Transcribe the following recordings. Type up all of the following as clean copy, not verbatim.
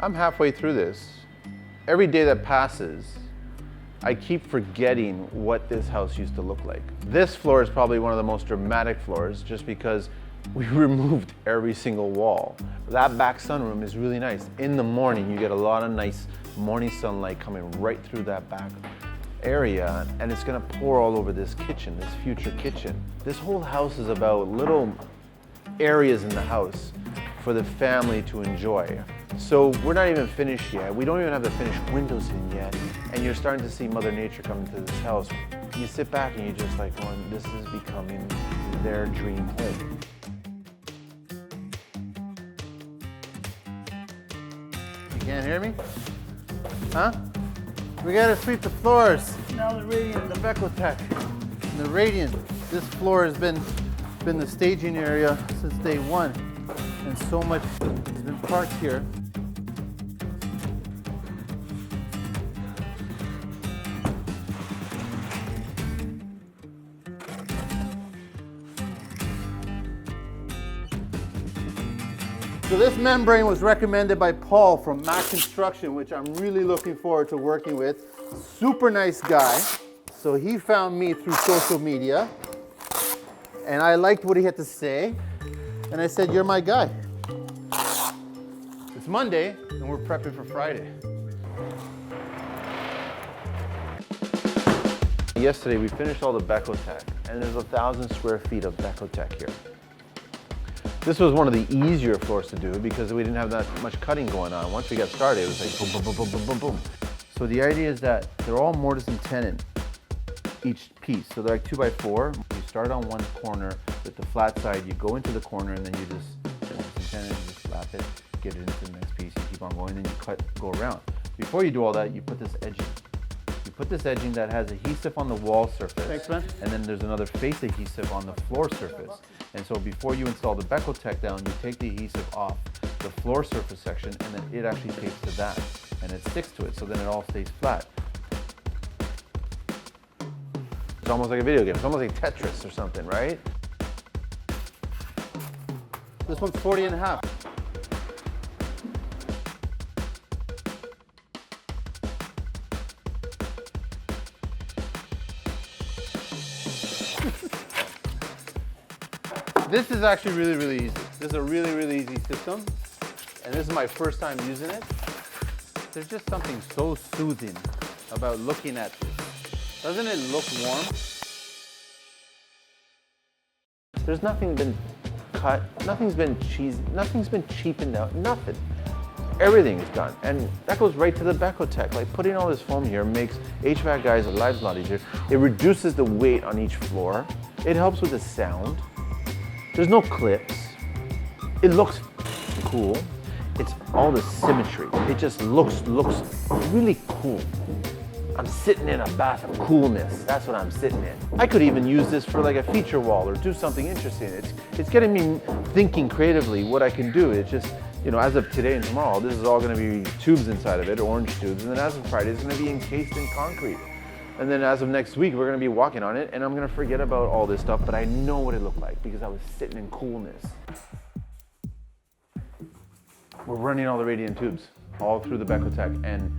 I'm halfway through this. Every day that passes, I keep forgetting what this house used to look like. This floor is probably one of the most dramatic floors just because we removed every single wall. That back sunroom is really nice. In the morning, you get a lot of nice morning sunlight coming right through that back area, and it's gonna pour all over this kitchen, this future kitchen. This whole house is about little areas in the house for the family to enjoy. So we're not even finished yet. We don't even have the finished windows in yet, and you're starting to see Mother Nature come into this house. You sit back and you're just like going, this is becoming their dream home. You can't hear me? Huh? We gotta sweep the floors. Now the Radiant, the DecoTech. The Radiant, this floor has been the staging area since day one. And so much has been parked here. So this membrane was recommended by Paul from Mac Construction, which I'm really looking forward to working with. Super nice guy. So he found me through social media, and I liked what he had to say. And I said, you're my guy. It's Monday, and we're prepping for Friday. Yesterday, we finished all the DecoTech, and there's 1,000 square feet of DecoTech here. This was one of the easier floors to do because we didn't have that much cutting going on. Once we got started, it was like boom, boom, boom, boom, boom, boom, boom. So the idea is that they're all mortise and tenon, each piece. So they're like 2x4. You start on one corner with the flat side, you go into the corner, and then you just mortise and tenon, you just slap it, get it into the next piece, you keep on going, and you go around. Before you do all that, you put this edging. You put this edging that has adhesive on the wall surface. Thanks, man. And then there's another face adhesive on the floor surface. And so before you install the DecoTech down, you take the adhesive off the floor surface section, and then it actually tapes to that. And it sticks to it, so then it all stays flat. It's almost like a video game. It's almost like Tetris or something, right? This one's 40 and a half. This is actually really, really easy. This is a really, really easy system, and this is my first time using it. There's just something so soothing about looking at this. Doesn't it look warm? There's nothing been cut, nothing's been nothing's been cheapened out, nothing. Everything is done, and that goes right to the DecoTech. Like putting all this foam here makes HVAC guys' lives a lot easier. It reduces the weight on each floor. It helps with the sound. There's no clips. It looks cool. It's all the symmetry. It just looks really cool. I'm sitting in a bath of coolness. That's what I'm sitting in. I could even use this for like a feature wall or do something interesting. It's getting me thinking creatively what I can do. It's just, you know, as of today and tomorrow, this is all gonna be tubes inside of it, orange tubes, and then as of Friday, it's gonna be encased in concrete. And then as of next week, we're gonna be walking on it, and I'm gonna forget about all this stuff, but I know what it looked like because I was sitting in coolness. We're running all the Radiant tubes all through the DecoTech, and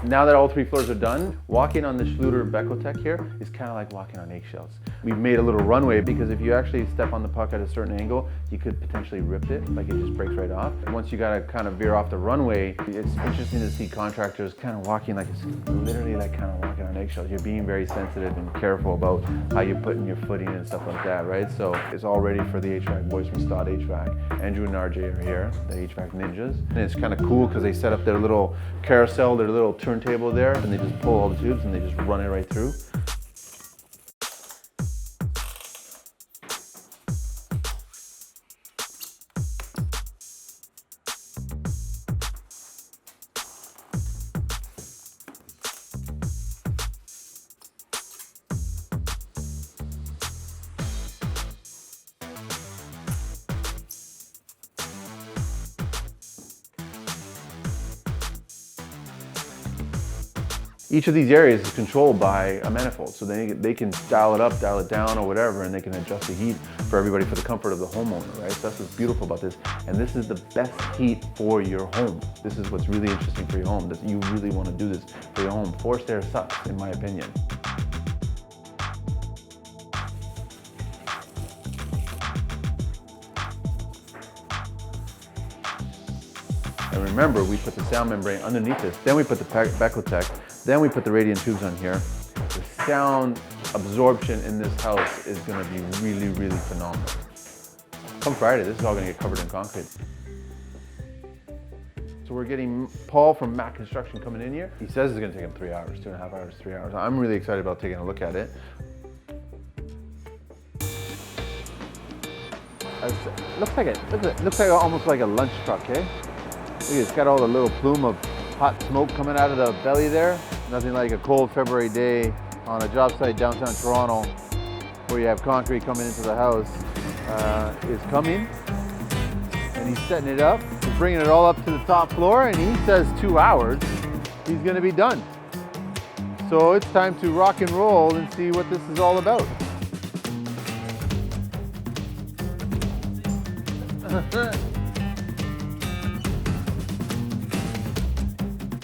now that all 3 floors are done, walking on the Schluter DecoTech here is kind of like walking on eggshells. We've made a little runway because if you actually step on the puck at a certain angle, you could potentially rip it, like it just breaks right off. And once you gotta kind of veer off the runway, it's interesting to see contractors kind of walking like it's literally like kind of walking on eggshells. You're being very sensitive and careful about how you're putting your footing and stuff like that, right? So it's all ready for the HVAC boys from Stott HVAC. Andrew and RJ are here, the HVAC ninjas. And it's kind of cool because they set up their little carousel, their little turntable there, and they just pull all the tubes and they just run it right through. Each of these areas is controlled by a manifold, so they can dial it up, dial it down, or whatever, and they can adjust the heat for everybody for the comfort of the homeowner, right? So that's what's beautiful about this. And this is the best heat for your home. This is what's really interesting for your home, that you really want to do this for your home. Forced air sucks, in my opinion. And remember, we put the sound membrane underneath this, then we put the DecoTech, then we put the radiant tubes on here. The sound absorption in this house is gonna be really, really phenomenal. Come Friday, this is all gonna get covered in concrete. So we're getting Paul from Mac Construction coming in here. He says it's gonna take him 3 hours, 2.5 hours, 3 hours. I'm really excited about taking a look at it. Looks like almost like a lunch truck, eh? Look, it's got all the little plume of hot smoke coming out of the belly there. Nothing like a cold February day on a job site downtown Toronto where you have concrete coming into the house is coming. And he's setting it up. He's bringing it all up to the top floor, and he says 2 hours, he's gonna be done. So it's time to rock and roll and see what this is all about.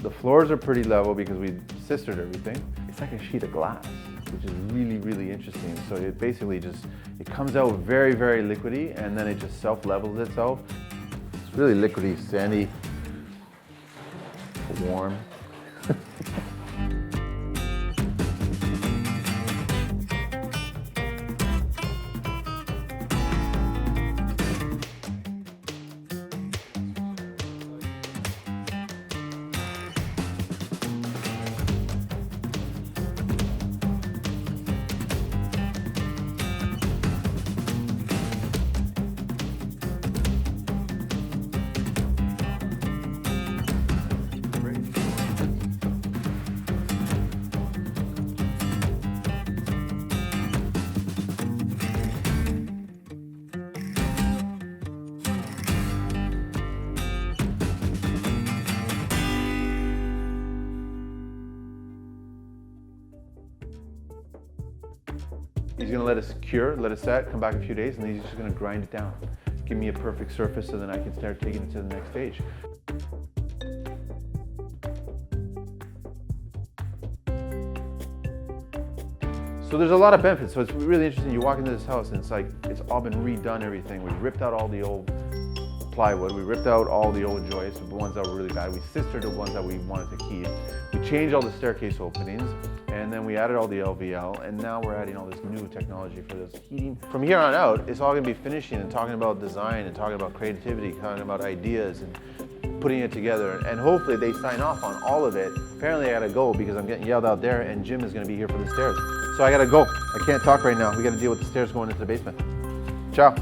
The floors are pretty level because we sistered everything. It's like a sheet of glass, which is really, really interesting. So it basically it comes out very, very liquidy, and then it just self-levels itself. It's really liquidy, sandy, warm. He's gonna let it cure, let it set, come back in a few days, and then he's just gonna grind it down. Give me a perfect surface so then I can start taking it to the next stage. So there's a lot of benefits. So it's really interesting. You walk into this house and it's like, it's all been redone, everything. We ripped out all the old plywood. We ripped out all the old joists, the ones that were really bad. We sistered the ones that we wanted to keep. We changed all the staircase openings, and then we added all the LVL, and now we're adding all this new technology for this heating. From here on out, it's all gonna be finishing and talking about design and talking about creativity, talking about ideas and putting it together. And hopefully they sign off on all of it. Apparently I gotta go because I'm getting yelled out there, and Jim is gonna be here for the stairs. So I gotta go. I can't talk right now. We gotta deal with the stairs going into the basement. Ciao.